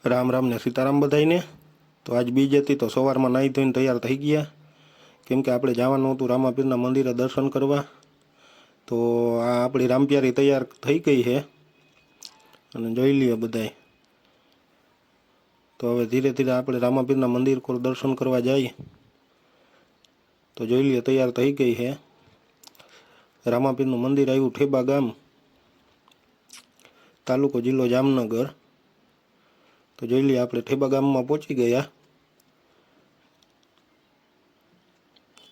राम राम ने सीताराम बधाईने। तो आज बीज हती तो सवारमां नाही धोईने तैयार थई गया, केम के आपणे जवानुं हतुं रामापीरना मंदिरे दर्शन करवा। तो आ आपणी रामप्यारी तैयार थई गई है अने जोई लीए बधाय। तो हवे धीरे धीरे आपणे रामापीरना मंदिर को दर्शन करवा जाई। तो जोई लीए तैयार थई गई है। रामापीरनुं मंदिर आव्युं ठेबा गाम, तालुको जिल्लो जामनगर। तो जोई लीए आपणे ठेबा गाममां पहोंची गया।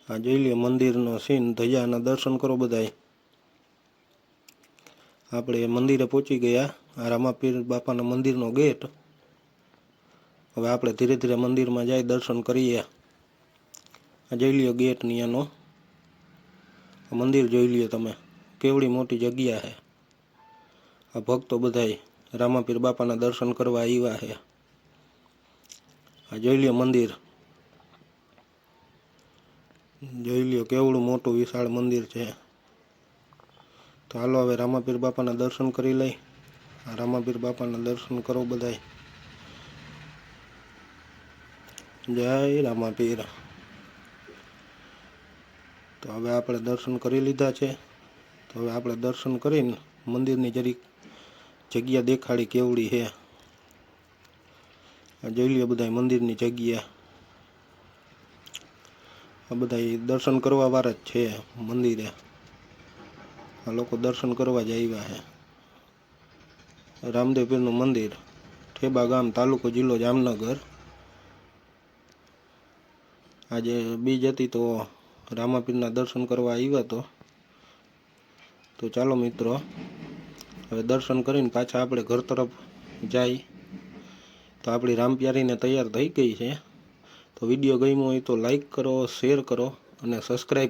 आ जोई लीए मंदिरनो सीन, धजाना दर्शन करो बधाय। आपणे मंदिरे पहोंची गया। आ रामापीर बापाना मंदिरनो गेट। हवे आपणे धीरे धीरे मंदिरमां जाई दर्शन करीए। आ जोई लीए गेट नीआनो मंदिर जोई लीए तमे, केवड़ी मोटी जग्या है। आ भक्तो बधाय रामापीर बापाना दर्शन करवा आव्या है। आ जोई लीए मंदिर, जोई लीओ केवड़ुं मोटुं विशाळ मंदिर छे। तो हालो हवे रामापीर बापाना दर्शन करी लई। आ रामापीर बापाना दर्शन करो बधाय। जय रामापीर। तो हवे आपणे दर्शन करी लीधा छे। तो हवे आपणे दर्शन करीने मंदिरनी जरीक जग्या देखाड़ी केवड़ी है। आ जोई लीए बधाय मंदिरनी जग्या। आ बधाय दर्शन करवा वाळा ज छे मंदिरे। आ लोको दर्शन करवा ज आव्या है। रामदेवपीरनुं मंदिर, ठेबा गाम, तालुको जिल्लो जामनगर। आज बीज हती तो रामापीरना दर्शन करवा आव्या तो चालो मित्रों हवे दर्शन करीने पाछा आपणे घर तरफ जाई। तो आपणी रामप्यारीने तैयार थई गई छे। तो विडियो गम्यो होय तो लाइक करो, शेर करो अने सब्सक्राइब